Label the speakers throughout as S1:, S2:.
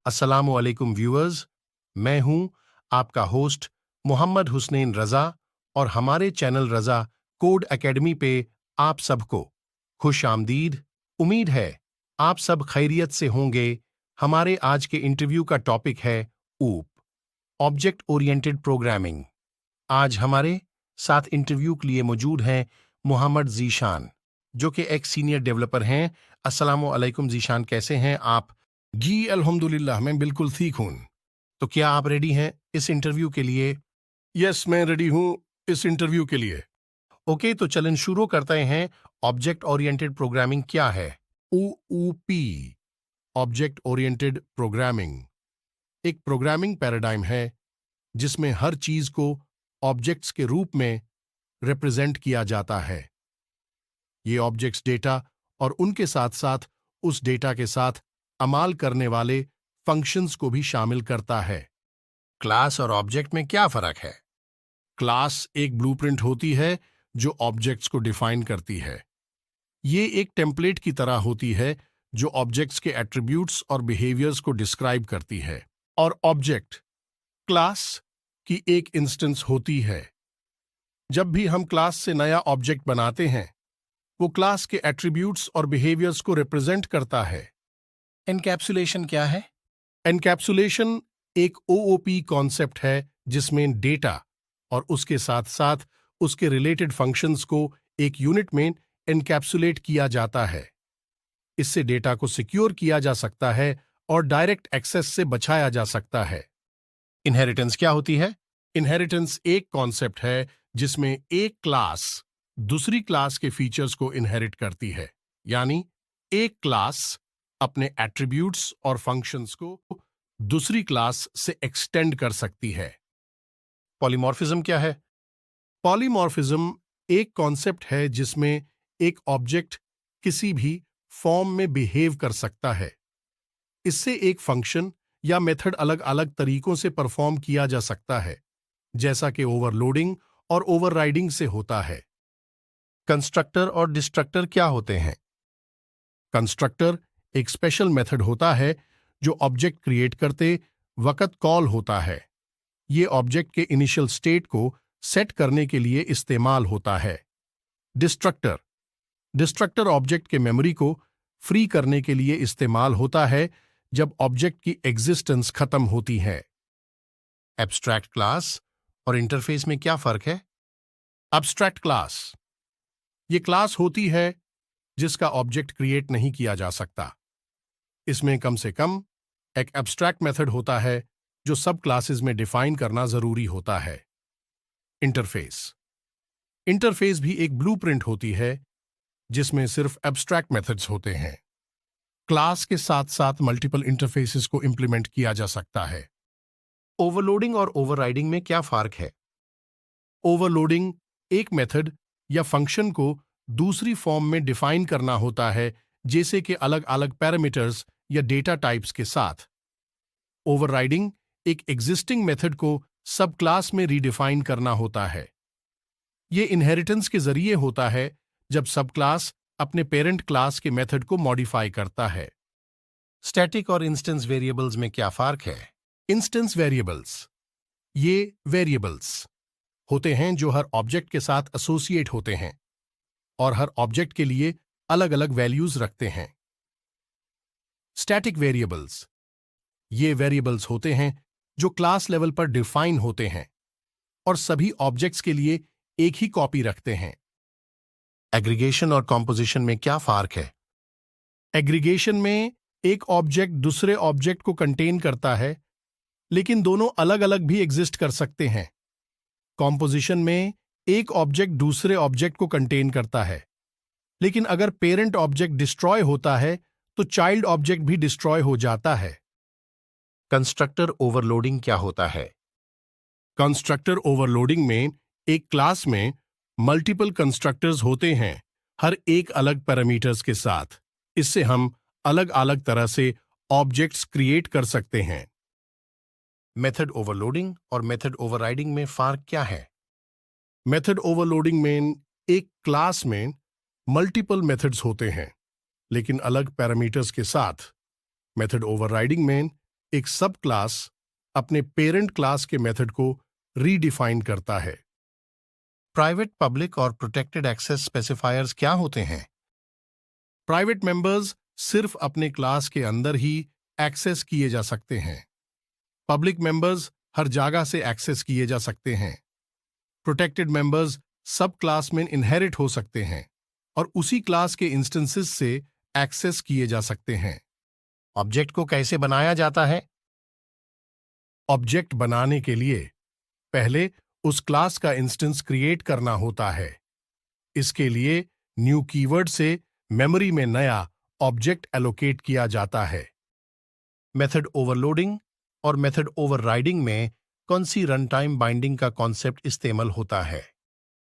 S1: अस्सलामु अलैकुम व्यूअर्स, मैं हूं आपका होस्ट मोहम्मद हुसनैन रज़ा और हमारे चैनल रज़ा कोड एकेडमी पे आप सबको खुश आमदीद। उम्मीद है आप सब खैरियत से होंगे। हमारे आज के इंटरव्यू का टॉपिक है ऊप, ऑब्जेक्ट ओरिएंटेड प्रोग्रामिंग। आज हमारे साथ इंटरव्यू के लिए मौजूद हैं मोहम्मद जीशान, जो कि एक सीनियर डेवलपर हैं। अस्सलामु अलैकुम जीशान, कैसे हैं आप? जी अल्हम्दुलिल्लाह, मैं बिल्कुल ठीक हूँ। तो क्या आप रेडी हैं इस इंटरव्यू के लिए? यस, मैं रेडी हूँ इस इंटरव्यू के लिए। ओके, तो चलन शुरू करते हैं। ऑब्जेक्ट ओरिएंटेड प्रोग्रामिंग क्या है? OOP, ऑब्जेक्ट ओरिएंटेड प्रोग्रामिंग, एक प्रोग्रामिंग पैराडाइम है जिसमें हर चीज को ऑब्जेक्ट्स के रूप में रिप्रेजेंट किया जाता है। ये ऑब्जेक्ट्स डेटा और उनके साथ साथ उस डेटा के साथ अमाल करने वाले फंक्शंस को भी शामिल करता है। क्लास और ऑब्जेक्ट में क्या फर्क है? क्लास एक ब्लूप्रिंट होती है जो ऑब्जेक्ट्स को डिफाइन करती है। ये एक टेम्पलेट की तरह होती है जो ऑब्जेक्ट्स के एट्रीब्यूट्स और बिहेवियर्स को डिस्क्राइब करती है। और ऑब्जेक्ट क्लास की एक इंस्टेंस होती है। जब भी हम क्लास से नया ऑब्जेक्ट बनाते हैं, वो क्लास के एट्रीब्यूट्स और बिहेवियर्स को रिप्रेजेंट करता है। एनकैप्सुलेशन क्या है? एनकैप्सुलेशन एक OOP कॉन्सेप्ट है जिसमें डेटा और उसके साथ साथ उसके रिलेटेड फंक्शंस को एक यूनिट में एनकैप्सुलेट किया जाता है। इससे डेटा को सिक्योर किया जा सकता है और डायरेक्ट एक्सेस से बचाया जा सकता है। इनहेरिटेंस क्या होती है? इनहेरिटेंस एक कॉन्सेप्ट है जिसमें एक क्लास दूसरी क्लास के फीचर्स को इनहेरिट करती है। यानी एक क्लास अपने एट्रीब्यूट्स और फंक्शंस को दूसरी क्लास से एक्सटेंड कर सकती है। पॉलीमॉर्फिज्म क्या है? पॉलीमॉर्फिज्म एक कॉन्सेप्ट है जिसमें एक ऑब्जेक्ट किसी भी फॉर्म में बिहेव कर सकता है। इससे एक फंक्शन या मेथड अलग अलग तरीकों से परफॉर्म किया जा सकता है, जैसा कि ओवरलोडिंग और ओवरराइडिंग से होता है। कंस्ट्रक्टर और डिस्ट्रक्टर क्या होते हैं? कंस्ट्रक्टर एक स्पेशल मेथड होता है जो ऑब्जेक्ट क्रिएट करते वक्त कॉल होता है। ये ऑब्जेक्ट के इनिशियल स्टेट को सेट करने के लिए इस्तेमाल होता है। डिस्ट्रक्टर डिस्ट्रक्टर ऑब्जेक्ट के मेमोरी को फ्री करने के लिए इस्तेमाल होता है जब ऑब्जेक्ट की एग्जिस्टेंस खत्म होती है। एब्स्ट्रैक्ट क्लास और इंटरफेस में क्या फर्क है? एब्स्ट्रैक्ट क्लास ये क्लास होती है जिसका ऑब्जेक्ट क्रिएट नहीं किया जा सकता। इसमें कम से कम एक एब्स्ट्रैक्ट मेथड होता है जो सब क्लासेस में डिफाइन करना जरूरी होता है। इंटरफेस इंटरफेस भी एक ब्लूप्रिंट होती है जिसमें सिर्फ एब्स्ट्रैक्ट मेथड्स होते हैं। क्लास के साथ साथ मल्टीपल इंटरफेसेस को इंप्लीमेंट किया जा सकता है। ओवरलोडिंग और ओवरराइडिंग में क्या फर्क है? ओवरलोडिंग एक मेथड या फंक्शन को दूसरी फॉर्म में डिफाइन करना होता है, जैसे कि अलग अलग पैरामीटर्स या डेटा टाइप्स के साथ। ओवरराइडिंग एक एग्जिस्टिंग मेथड को सब क्लास में रीडिफाइन करना होता है। ये इनहेरिटेंस के जरिए होता है जब सब क्लास अपने पेरेंट क्लास के मेथड को मॉडिफाई करता है। स्टैटिक और इंस्टेंस वेरिएबल्स में क्या फर्क है? इंस्टेंस वेरिएबल्स ये वेरिएबल्स होते हैं जो हर ऑब्जेक्ट के साथ एसोसिएट होते हैं और हर ऑब्जेक्ट के लिए अलग अलग वैल्यूज रखते हैं। स्टैटिक वेरिएबल्स ये वेरिएबल्स होते हैं जो क्लास लेवल पर डिफाइन होते हैं और सभी ऑब्जेक्ट्स के लिए एक ही कॉपी रखते हैं। एग्रीगेशन और कॉम्पोजिशन में क्या फर्क है? एग्रीगेशन में एक ऑब्जेक्ट दूसरे ऑब्जेक्ट को कंटेन करता है, लेकिन दोनों अलग अलग भी एग्जिस्ट कर सकते हैं। कॉम्पोजिशन में एक ऑब्जेक्ट दूसरे ऑब्जेक्ट को कंटेन करता है, लेकिन अगर पेरेंट ऑब्जेक्ट डिस्ट्रॉय होता है तो चाइल्ड ऑब्जेक्ट भी डिस्ट्रॉय हो जाता है। कंस्ट्रक्टर ओवरलोडिंग क्या होता है? कंस्ट्रक्टर ओवरलोडिंग में एक क्लास में मल्टीपल कंस्ट्रक्टर्स होते हैं, हर एक अलग पैरामीटर्स के साथ। इससे हम अलग अलग तरह से ऑब्जेक्ट्स क्रिएट कर सकते हैं। मेथड ओवरलोडिंग और मेथड ओवरराइडिंग में फर्क क्या है? मेथड ओवरलोडिंग में एक क्लास में मल्टीपल मेथड्स होते हैं, लेकिन अलग पैरामीटर्स के साथ। मेथड ओवरराइडिंग में एक सब क्लास अपने पेरेंट क्लास के मेथड को रीडिफाइन करता है। प्राइवेट, पब्लिक और प्रोटेक्टेड एक्सेस स्पेसिफायर्स क्या होते हैं? प्राइवेट मेंबर्स सिर्फ अपने क्लास के अंदर ही एक्सेस किए जा सकते हैं। पब्लिक मेंबर्स हर जगह से एक्सेस किए जा सकते हैं। प्रोटेक्टेड मेंबर्स सब क्लास में इनहेरिट हो सकते हैं और उसी क्लास के इंस्टेंसेस से एक्सेस किए जा सकते हैं। ऑब्जेक्ट को कैसे बनाया जाता है? ऑब्जेक्ट बनाने के लिए पहले उस क्लास का इंस्टेंस क्रिएट करना होता है। इसके लिए न्यू कीवर्ड से मेमोरी में नया ऑब्जेक्ट एलोकेट किया जाता है। मेथड ओवरलोडिंग और मेथड ओवरराइडिंग में कौन सी रन टाइम बाइंडिंग का कॉन्सेप्ट इस्तेमाल होता है?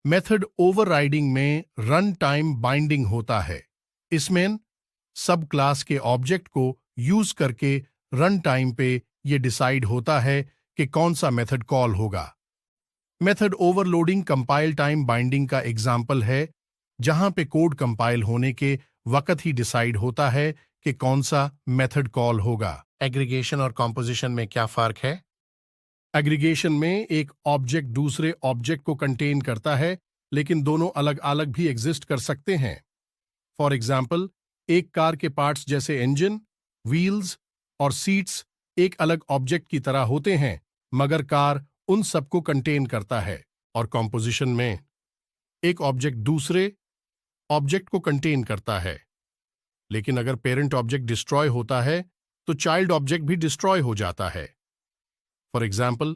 S1: मेथड ओवरराइडिंग में रन टाइम बाइंडिंग होता है। इसमें सब क्लास के ऑब्जेक्ट को यूज करके रन टाइम पे ये डिसाइड होता है कि कौन सा मेथड कॉल होगा। Method overloading compile time binding का एग्जाम्पल है, जहां पे कोड कंपाइल होने के वक्त ही डिसाइड होता है कि कौन सा मेथड कॉल होगा। एग्रीगेशन और कॉम्पोजिशन में क्या फर्क है? एग्रीगेशन में एक ऑब्जेक्ट दूसरे ऑब्जेक्ट को कंटेन करता है, लेकिन दोनों अलग अलग भी एग्जिस्ट कर सकते हैं। फॉर एग्जाम्पल, एक कार के पार्ट्स जैसे इंजन, व्हील्स और सीट्स एक अलग ऑब्जेक्ट की तरह होते हैं, मगर कार उन सबको कंटेन करता है। और कॉम्पोजिशन में एक ऑब्जेक्ट दूसरे ऑब्जेक्ट को कंटेन करता है, लेकिन अगर पेरेंट ऑब्जेक्ट डिस्ट्रॉय होता है तो चाइल्ड ऑब्जेक्ट भी डिस्ट्रॉय हो जाता है। फॉर एग्जाम्पल,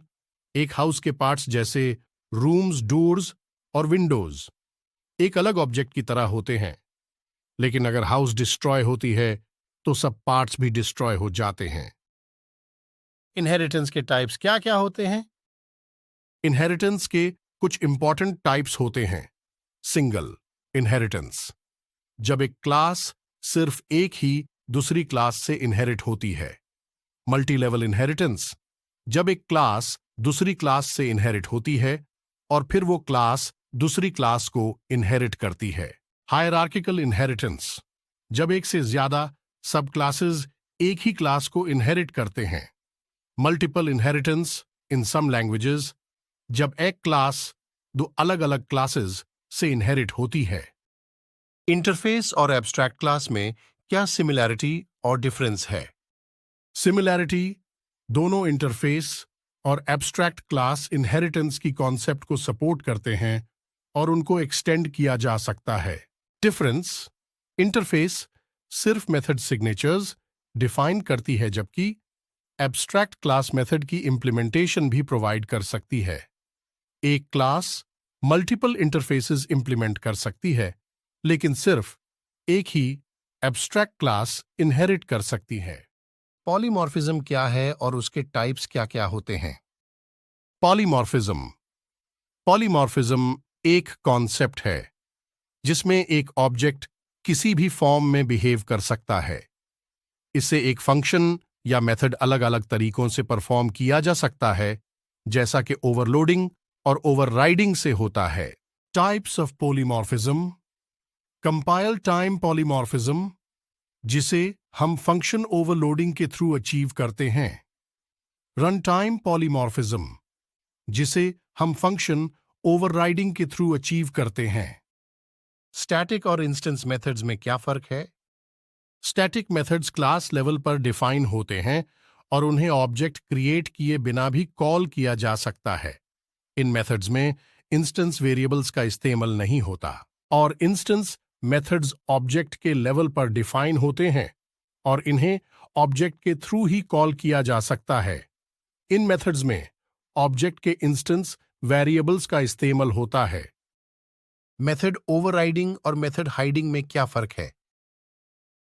S1: एक हाउस के पार्ट्स जैसे रूम्स, डोर्स और विंडोज एक अलग ऑब्जेक्ट की तरह होते हैं, लेकिन अगर हाउस डिस्ट्रॉय होती है तो सब पार्ट्स भी डिस्ट्रॉय हो जाते हैं। इनहेरिटेंस के टाइप्स क्या क्या होते हैं? इनहेरिटेंस के कुछ इंपॉर्टेंट टाइप्स होते हैं। सिंगल इनहेरिटेंस, जब एक क्लास सिर्फ एक ही दूसरी क्लास से इनहेरिट होती है। मल्टी लेवल इनहेरिटेंस, जब एक क्लास दूसरी क्लास से इनहेरिट होती है और फिर वो क्लास दूसरी क्लास को इनहेरिट करती है। हायरार्किकल इनहेरिटेंस, जब एक से ज्यादा सब क्लासेस एक ही क्लास को इनहेरिट करते हैं। Multiple inheritance in some languages, जब एक क्लास दो अलग अलग क्लासेस से इनहेरिट होती है। इंटरफेस और एब्स्ट्रैक्ट क्लास में क्या सिमिलैरिटी और डिफरेंस है? सिमिलैरिटी, दोनों इंटरफेस और एब्स्ट्रैक्ट क्लास इनहेरिटेंस की कॉन्सेप्ट को सपोर्ट करते हैं और उनको एक्सटेंड किया जा सकता है। डिफरेंस, इंटरफेस सिर्फ मेथड सिग्नेचर्स डिफाइन करती है, जबकि एब्स्ट्रैक्ट क्लास मेथड की इंप्लीमेंटेशन भी प्रोवाइड कर सकती है। एक क्लास मल्टीपल इंटरफेसेस इंप्लीमेंट कर सकती है, लेकिन सिर्फ एक ही एब्स्ट्रैक्ट क्लास इनहेरिट कर सकती है। पॉलीमॉर्फिज्म क्या है और उसके टाइप्स क्या क्या होते हैं? पॉलीमॉर्फिज्म, पॉलीमॉर्फिज्म एक कॉन्सेप्ट है जिसमें एक ऑब्जेक्ट किसी भी फॉर्म में बिहेव कर सकता है। इससे एक फंक्शन या मेथड अलग अलग तरीकों से परफॉर्म किया जा सकता है, जैसा कि ओवरलोडिंग और ओवरराइडिंग से होता है। Types of polymorphism, compile time polymorphism, जिसे हम फंक्शन ओवरलोडिंग के थ्रू अचीव करते हैं। रन टाइम पॉलीमॉर्फिज्म, जिसे हम फंक्शन ओवरराइडिंग के थ्रू अचीव करते हैं। स्टैटिक और इंस्टेंस मेथड्स में क्या फर्क है? स्टैटिक मेथड्स क्लास लेवल पर डिफाइन होते हैं और उन्हें ऑब्जेक्ट क्रिएट किए बिना भी कॉल किया जा सकता है। इन मेथड्स में इंस्टेंस वेरिएबल्स का इस्तेमाल नहीं होता और इंस्टेंस मेथड्स ऑब्जेक्ट के लेवल पर डिफाइन होते हैं और इन्हें ऑब्जेक्ट के थ्रू ही कॉल किया जा सकता है। इन मेथड्स में ऑब्जेक्ट के इंस्टेंस वेरिएबल्स का इस्तेमाल होता है। मेथड ओवरराइडिंग और मेथड हाइडिंग में क्या फर्क है?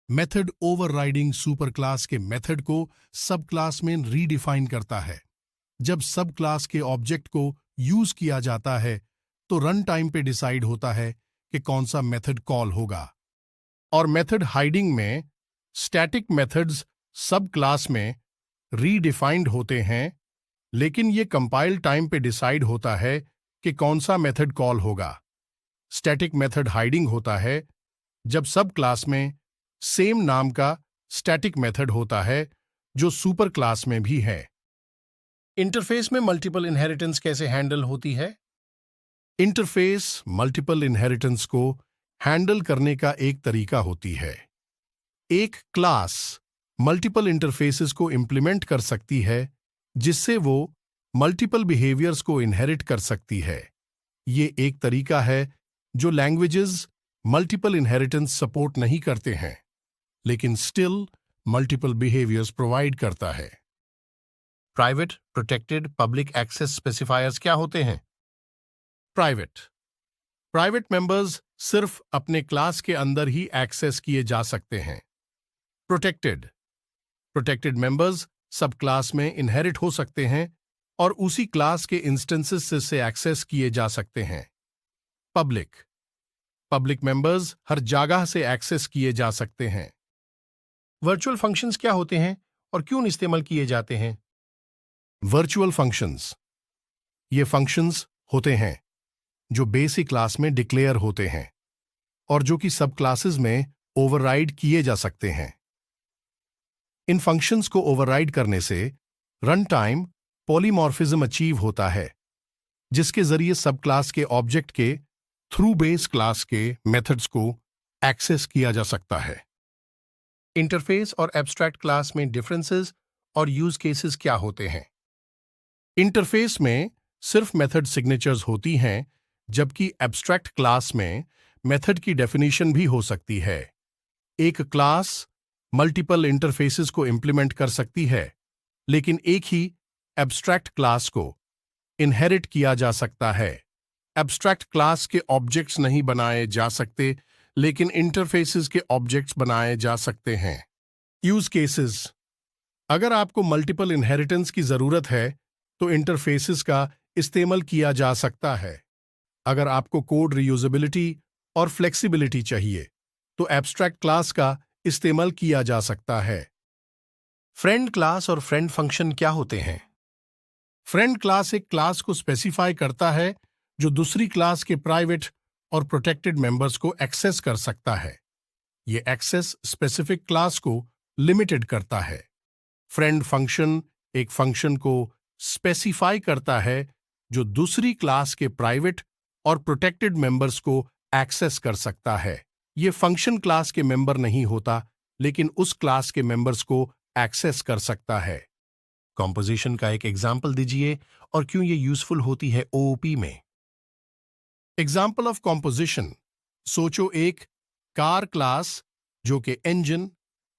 S1: मेथड ओवरराइडिंग सुपर क्लास के मेथड को सब क्लास में रीडिफाइन करता है। जब सब क्लास के ऑब्जेक्ट को यूज किया जाता है तो रन टाइम पे डिसाइड होता है कि कौन सा मेथड कॉल होगा। और मेथड हाइडिंग में स्टैटिक मेथड्स सब क्लास में रीडिफाइंड होते हैं, लेकिन ये कंपाइल टाइम पे डिसाइड होता है कि कौन सा मेथड कॉल होगा। स्टैटिक मेथड हाइडिंग होता है जब सब क्लास में सेम नाम का स्टैटिक मेथड होता है जो सुपर क्लास में भी है। इंटरफेस में मल्टीपल इनहेरिटेंस कैसे हैंडल होती है? इंटरफेस मल्टीपल इनहेरिटेंस को हैंडल करने का एक तरीका होती है। एक क्लास मल्टीपल इंटरफेसेस को इंप्लीमेंट कर सकती है जिससे वो मल्टीपल बिहेवियर्स को इनहेरिट कर सकती है। ये एक तरीका है जो लैंग्वेजेस मल्टीपल इनहेरिटेंस सपोर्ट नहीं करते हैं, लेकिन स्टिल मल्टीपल बिहेवियर्स प्रोवाइड करता है। Private, protected, public access specifiers क्या होते हैं? प्राइवेट मेंबर्स सिर्फ अपने क्लास के अंदर ही एक्सेस किए जा सकते हैं। प्रोटेक्टेड मेंबर्स सब क्लास में इनहेरिट हो सकते हैं और उसी क्लास के इंस्टेंसेस से एक्सेस किए जा सकते हैं। पब्लिक मेंबर्स हर जगह से एक्सेस किए जा सकते हैं। वर्चुअल फंक्शंस क्या होते हैं और क्यों इस्तेमाल किए जाते हैं? वर्चुअल फंक्शंस ये फंक्शंस होते हैं जो बेसिक क्लास में डिक्लेयर होते हैं और जो कि सब क्लासेस में ओवरराइड किए जा सकते हैं। इन फंक्शंस को ओवरराइड करने से रन टाइम पॉलीमॉर्फिज्म अचीव होता है, जिसके जरिए सब क्लास के ऑब्जेक्ट के थ्रू बेस क्लास के मेथड्स को एक्सेस किया जा सकता है। इंटरफेस और एब्स्ट्रैक्ट क्लास में डिफरेंसेस और यूज केसेस क्या होते हैं? इंटरफेस में सिर्फ मेथड सिग्नेचर्स होती हैं, जबकि एब्स्ट्रैक्ट क्लास में मेथड की डेफिनेशन भी हो सकती है। एक क्लास मल्टीपल इंटरफेसेस को इंप्लीमेंट कर सकती है, लेकिन एक ही एब्स्ट्रैक्ट क्लास को इनहेरिट किया जा सकता है। एब्स्ट्रैक्ट क्लास के ऑब्जेक्ट्स नहीं बनाए जा सकते, लेकिन इंटरफेसेस के ऑब्जेक्ट्स बनाए जा सकते हैं। यूज केसेस: अगर आपको मल्टीपल इनहेरिटेंस की जरूरत है तो इंटरफेसेस का इस्तेमाल किया जा सकता है। अगर आपको कोड रीयूजेबिलिटी और फ्लेक्सिबिलिटी चाहिए तो एब्स्ट्रैक्ट क्लास का इस्तेमाल किया जा सकता है। फ्रेंड क्लास और फ्रेंड फंक्शन क्या होते हैं? फ्रेंड क्लास एक क्लास को स्पेसिफाई करता है जो दूसरी क्लास के प्राइवेट और प्रोटेक्टेड मेंबर्स को एक्सेस कर सकता है। ये एक्सेस स्पेसिफिक क्लास को लिमिटेड करता है। फ्रेंड फंक्शन एक फंक्शन को स्पेसिफाई करता है जो दूसरी क्लास के प्राइवेट और प्रोटेक्टेड मेंबर्स को एक्सेस कर सकता है। ये फंक्शन क्लास के मेंबर नहीं होता, लेकिन उस क्लास के मेंबर्स को एक्सेस कर सकता है। कॉम्पोजिशन का एक एग्जाम्पल दीजिए और क्यों ये यूजफुल होती है ओओपी में। एग्जाम्पल ऑफ कॉम्पोजिशन: सोचो एक कार क्लास जो कि इंजन,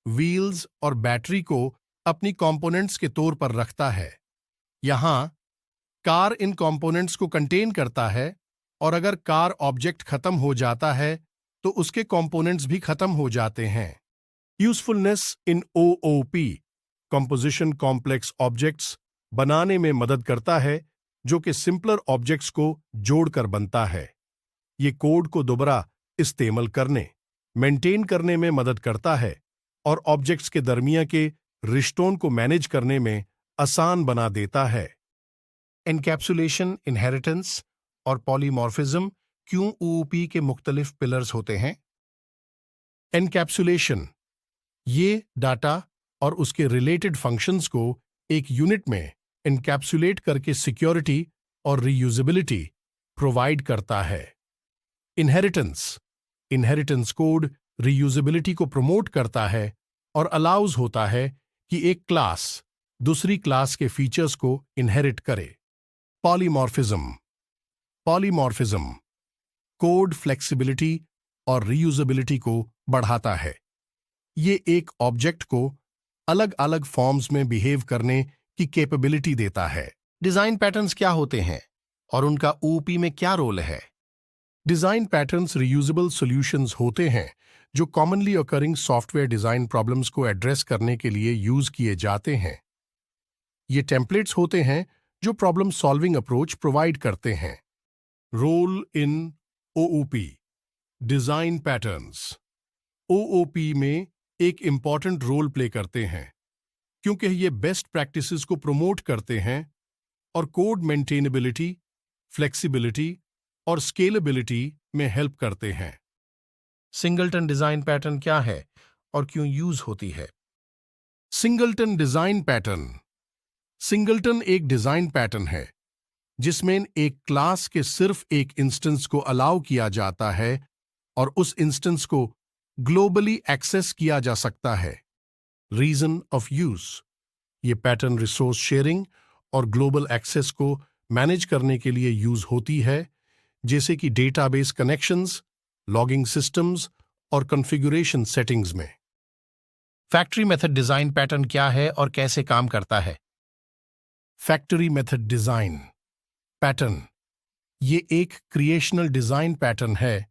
S1: व्हील्स और बैटरी को अपनी कंपोनेंट्स के तौर पर रखता है। यहां कार इन कंपोनेंट्स को कंटेन करता है और अगर कार ऑब्जेक्ट खत्म हो जाता है तो उसके कंपोनेंट्स भी खत्म हो जाते हैं। यूजफुलनेस इन ओओपी: कंपोजिशन कॉम्प्लेक्स ऑब्जेक्ट्स बनाने में मदद करता है जो कि सिंपलर ऑब्जेक्ट्स को जोड़कर बनता है। ये कोड को दोबारा इस्तेमाल करने, मेंटेन करने में मदद करता है और ऑब्जेक्ट्स के दरमियान के रिश्तों को मैनेज करने में आसान बना देता है। एनकैप्सुलेशन, इनहेरिटेंस और पॉलीमॉर्फिज्म क्यों ओओपी के मुख्तलिफ पिलर्स होते हैं? एनकैप्सुलेशन ये डाटा और उसके रिलेटेड फंक्शंस को एक यूनिट में एनकैप्सुलेट करके सिक्योरिटी और रीयूजेबिलिटी प्रोवाइड करता है। इनहेरिटेंस कोड रीयूजेबिलिटी को प्रमोट करता है और अलाउज होता है कि एक क्लास दूसरी क्लास के फीचर्स को इनहेरिट करे। पॉलीमॉर्फिज्म कोड फ्लेक्सिबिलिटी और रीयूजेबिलिटी को बढ़ाता है। ये एक ऑब्जेक्ट को अलग अलग फॉर्म्स में बिहेव करने की कैपेबिलिटी देता है। डिजाइन पैटर्न्स क्या होते हैं और उनका ओओपी में क्या रोल है? डिजाइन पैटर्न्स रीयूजेबल सॉल्यूशंस होते हैं जो commonly occurring software design problems को एड्रेस करने के लिए यूज किए जाते हैं। ये टेम्पलेट्स होते हैं जो प्रॉब्लम सॉल्विंग अप्रोच प्रोवाइड करते हैं। Role in OOP: design patterns OOP में एक इंपॉर्टेंट रोल प्ले करते हैं क्योंकि ये बेस्ट प्रैक्टिसेस को प्रमोट करते हैं और कोड मेंटेनेबिलिटी, फ्लेक्सिबिलिटी और स्केलेबिलिटी में हेल्प करते हैं। सिंगलटन डिजाइन पैटर्न क्या है और क्यों यूज होती है? Singleton design pattern. सिंगलटन एक डिजाइन पैटर्न है जिसमें एक क्लास के सिर्फ एक इंस्टेंस को अलाउ किया जाता है और उस इंस्टेंस को ग्लोबली एक्सेस किया जा सकता है। Reason of use. ये पैटर्न रिसोर्स शेयरिंग और ग्लोबल एक्सेस को मैनेज करने के लिए यूज होती है, जैसे कि डेटाबेस कनेक्शंस, लॉगिंग सिस्टम्स और कॉन्फ़िगरेशन सेटिंग्स में। फैक्ट्री मेथड डिजाइन पैटर्न क्या है और कैसे काम करता है? फैक्ट्री मेथड डिजाइन पैटर्न ये एक क्रिएशनल डिजाइन पैटर्न है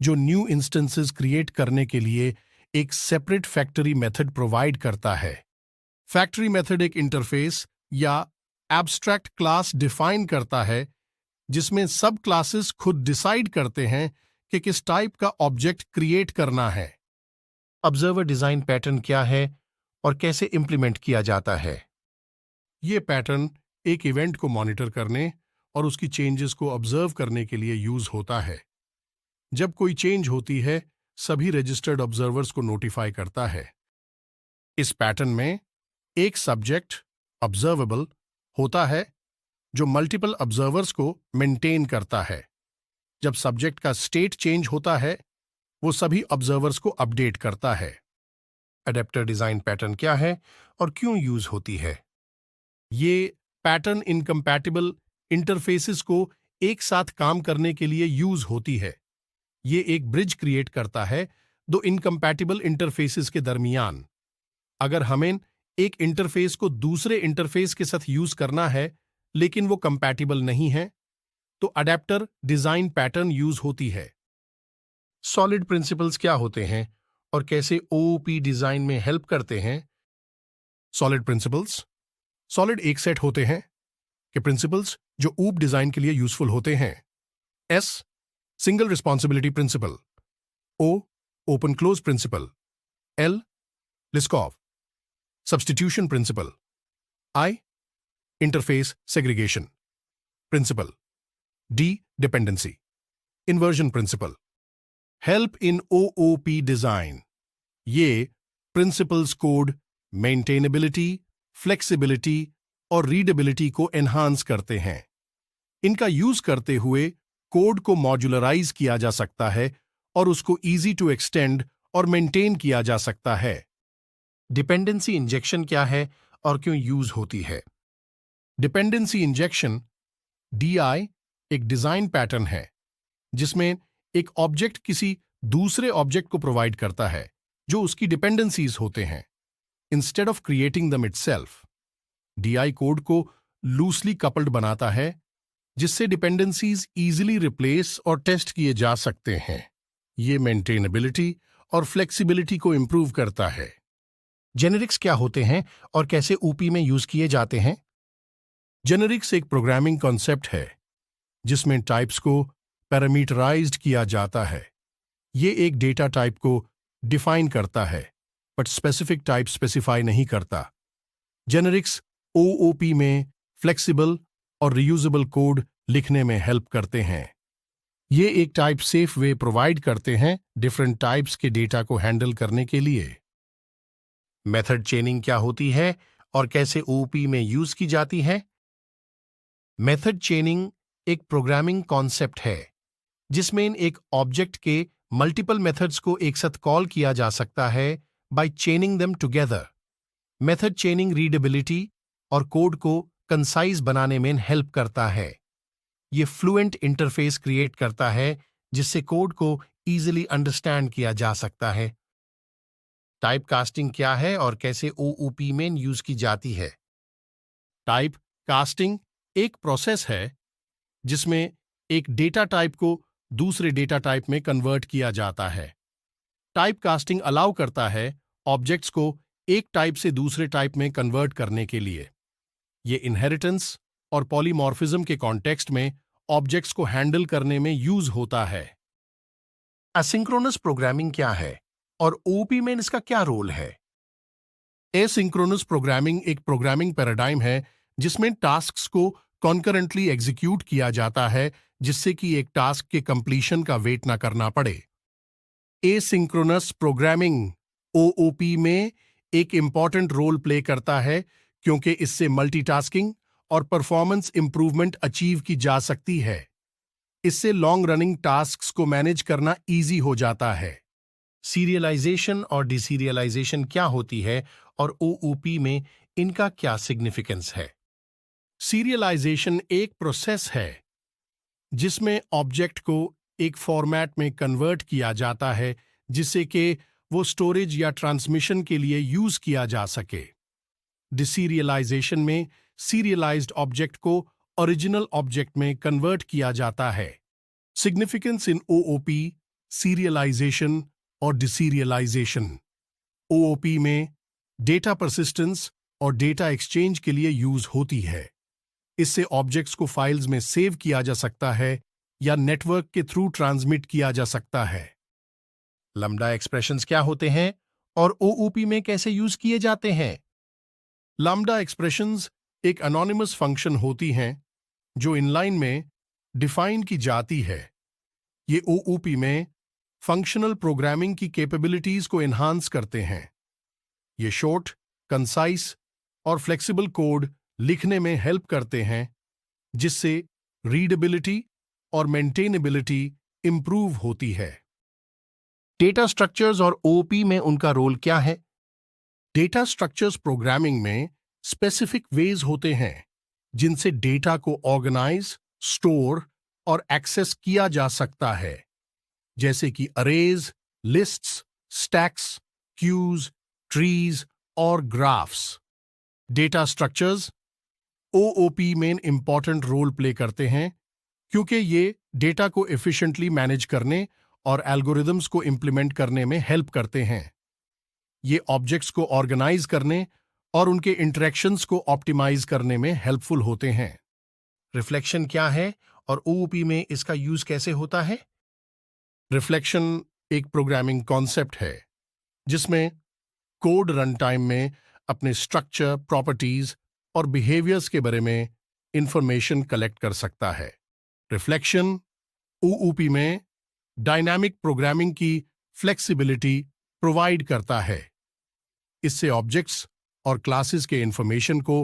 S1: जो न्यू इंस्टेंसेस क्रिएट करने के लिए एक सेपरेट फैक्ट्री मेथड प्रोवाइड करता है। फैक्ट्री मेथड एक इंटरफेस या एब्स्ट्रैक्ट क्लास डिफाइन करता है जिसमें सब क्लासेस खुद डिसाइड करते हैं कि किस टाइप का ऑब्जेक्ट क्रिएट करना है। ऑब्जर्वर डिजाइन पैटर्न क्या है और कैसे इंप्लीमेंट किया जाता है? ये पैटर्न एक इवेंट को मॉनिटर करने और उसकी चेंजेस को ऑब्जर्व करने के लिए यूज होता है। जब कोई चेंज होती है, सभी रजिस्टर्ड ऑब्जर्वर्स को नोटिफाई करता है। इस पैटर्न में एक सब्जेक्ट ऑब्जर्वेबल होता है जो मल्टीपल ऑब्जर्वर्स को मेंटेन करता है। जब सब्जेक्ट का स्टेट चेंज होता है, वो सभी ऑब्जर्वर्स को अपडेट करता है। अडेप्टर डिजाइन पैटर्न क्या है और क्यों यूज होती है? ये पैटर्न इनकम्पैटिबल इंटरफेसेस को एक साथ काम करने के लिए यूज होती है। ये एक ब्रिज क्रिएट करता है दो इनकम्पैटिबल इंटरफेसेस के दरमियान। अगर हमें एक इंटरफेस को दूसरे इंटरफेस के साथ यूज करना है लेकिन वो कंपैटिबल नहीं है, तो अडेप्टर डिजाइन पैटर्न यूज होती है। सॉलिड प्रिंसिपल्स क्या होते हैं और कैसे ओओपी डिजाइन में हेल्प करते हैं? Solid principles. सॉलिड एक सेट होते हैं कि प्रिंसिपल्स जो ऊप डिजाइन के लिए यूजफुल होते हैं। S single responsibility principle, O open close principle, L Liskov substitution principle, I interface segregation principle, D dependency inversion principle. Help in OOP design. ये प्रिंसिपल्स कोड मेंटेनेबिलिटी, फ्लेक्सिबिलिटी और readability को enhance करते हैं। इनका use करते हुए code को मॉड्यूलराइज किया जा सकता है और उसको इजी टू एक्सटेंड और मेंटेन किया जा सकता है। डिपेंडेंसी इंजेक्शन क्या है और क्यों यूज होती है? डिपेंडेंसी इंजेक्शन डीआई एक डिजाइन पैटर्न है जिसमें एक ऑब्जेक्ट किसी दूसरे ऑब्जेक्ट को प्रोवाइड करता है जो उसकी डिपेंडेंसीज होते हैं। इंस्टेड ऑफ क्रिएटिंग दम इटसेल्फ, डीआई कोड को लूसली कपल्ड बनाता है जिससे डिपेंडेंसीज इजीली रिप्लेस और टेस्ट किए जा सकते हैं। ये मेंटेनेबिलिटी और फ्लेक्सिबिलिटी को इंप्रूव करता है। जेनेरिक्स क्या होते हैं और कैसे ओपी में यूज किए जाते हैं? जेनेरिक्स एक प्रोग्रामिंग कॉन्सेप्ट है जिसमें टाइप्स को पैरामीटराइज्ड किया जाता है। ये एक डेटा टाइप को डिफाइन करता है बट स्पेसिफिक टाइप स्पेसिफाई नहीं करता। जेनेरिक्स ओओपी में फ्लेक्सिबल और रीयूजेबल कोड लिखने में हेल्प करते हैं। ये एक टाइप सेफ वे प्रोवाइड करते हैं डिफरेंट टाइप्स के डेटा को हैंडल करने के लिए। मेथड चेनिंग क्या होती है और कैसे ओओपी में यूज की जाती है? मेथड चेनिंग एक प्रोग्रामिंग कॉन्सेप्ट है जिसमें एक ऑब्जेक्ट के मल्टीपल मेथड्स को एक साथ कॉल किया जा सकता है by chaining them together. Method chaining readability और कोड को कंसाइज बनाने में हेल्प करता है। ये फ्लुएंट इंटरफेस क्रिएट करता है जिससे कोड को इजीली अंडरस्टैंड किया जा सकता है। टाइप कास्टिंग क्या है और कैसे ओओपी में यूज की जाती है? टाइप कास्टिंग एक प्रोसेस है जिसमें एक डेटा टाइप को दूसरे डेटा टाइप में कन्वर्ट किया जाता है। टाइप कास्टिंग अलाउ करता है ऑब्जेक्ट्स को एक टाइप से दूसरे टाइप में कन्वर्ट करने के लिए। ये इनहेरिटेंस और पॉलीमॉर्फिज्म के कॉन्टेक्स्ट में ऑब्जेक्ट्स को हैंडल करने में यूज होता है। एसिंक्रोनस प्रोग्रामिंग क्या है और ओओपी में इसका क्या रोल है? एसिंक्रोनस प्रोग्रामिंग एक प्रोग्रामिंग पैराडाइम है जिसमें टास्क्स को कॉन्करेंटली एग्जीक्यूट किया जाता है जिससे कि एक टास्क के कंप्लीशन का वेट ना करना पड़े। एसिंक्रोनस प्रोग्रामिंग ओओपी में एक इम्पॉर्टेंट रोल प्ले करता है क्योंकि इससे मल्टीटास्किंग और परफॉर्मेंस इंप्रूवमेंट अचीव की जा सकती है। इससे लॉन्ग रनिंग टास्क्स को मैनेज करना इजी हो जाता है। सीरियलाइजेशन और डिसीरियलाइजेशन क्या होती है और ओओपी में इनका क्या सिग्निफिकेंस है? सीरियलाइजेशन एक प्रोसेस है जिसमें ऑब्जेक्ट को एक फॉर्मेट में कन्वर्ट किया जाता है जिससे कि वो स्टोरेज या ट्रांसमिशन के लिए यूज किया जा सके। डिसीरियलाइजेशन में सीरियलाइज्ड ऑब्जेक्ट को ओरिजिनल ऑब्जेक्ट में कन्वर्ट किया जाता है। सिग्निफिकेंस इन ओओपी, सीरियलाइजेशन और डिसीरियलाइजेशन। ओओपी में डेटा परसिस्टेंस और डेटा एक्सचेंज के लिए यूज होती है। इससे ऑब्जेक्ट्स को फाइल्स में सेव किया जा सकता है या नेटवर्क के थ्रू ट्रांसमिट किया जा सकता है। लैम्डा एक्सप्रेशंस क्या होते हैं और ओओपी में कैसे यूज किए जाते हैं? लैम्डा एक्सप्रेशंस एक एनोनिमस फंक्शन होती हैं जो इनलाइन में डिफाइन की जाती है। ये ओओपी में फंक्शनल प्रोग्रामिंग की कैपेबिलिटीज को एनहांस करते हैं। ये शॉर्ट, कंसाइज और फ्लेक्सिबल कोड लिखने में हेल्प करते हैं जिससे रीडेबिलिटी और मेंटेनेबिलिटी इंप्रूव होती है। डेटा स्ट्रक्चर्स और ओओपी में उनका रोल क्या है? डेटा स्ट्रक्चर्स प्रोग्रामिंग में स्पेसिफिक वेज होते हैं जिनसे डेटा को ऑर्गेनाइज, स्टोर और एक्सेस किया जा सकता है, जैसे कि arrays, lists, stacks, queues, trees और ग्राफ्स। डेटा स्ट्रक्चर्स ओओपी में इंपॉर्टेंट रोल प्ले करते हैं क्योंकि ये डेटा को एफिशिएंटली मैनेज करने और एल्गोरिदम्स को इंप्लीमेंट करने में हेल्प करते हैं। ये ऑब्जेक्ट्स को ऑर्गेनाइज करने और उनके इंटरेक्शंस को ऑप्टिमाइज करने में हेल्पफुल होते हैं। रिफ्लेक्शन क्या है और ओओपी में इसका यूज कैसे होता है? रिफ्लेक्शन एक प्रोग्रामिंग कॉन्सेप्ट है जिसमें कोड रन टाइम में अपने स्ट्रक्चर, प्रॉपर्टीज और बिहेवियर्स के बारे में इंफॉर्मेशन कलेक्ट कर सकता है। रिफ्लेक्शन ओओपी में डायनामिक प्रोग्रामिंग की फ्लेक्सिबिलिटी प्रोवाइड करता है। इससे ऑब्जेक्ट्स और क्लासेस के इंफॉर्मेशन को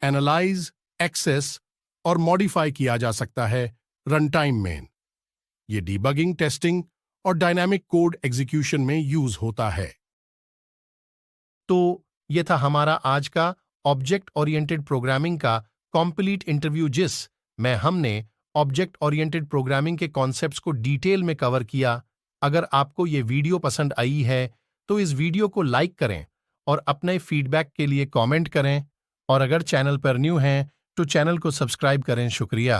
S1: एनालाइज, एक्सेस और मॉडिफाई किया जा सकता है रन टाइम में। ये डीबगिंग, टेस्टिंग और डायनामिक कोड एग्जीक्यूशन में यूज होता है। तो ये था हमारा आज का ऑब्जेक्ट ओरिएंटेड प्रोग्रामिंग का कंप्लीट इंटरव्यू जिसमें हमने ऑब्जेक्ट ओरिएंटेड प्रोग्रामिंग के कॉन्सेप्ट्स को डिटेल में कवर किया। अगर आपको ये वीडियो पसंद आई है तो इस वीडियो को लाइक करें और अपने फीडबैक के लिए कमेंट करें और अगर चैनल पर न्यू हैं तो चैनल को सब्सक्राइब करें। शुक्रिया।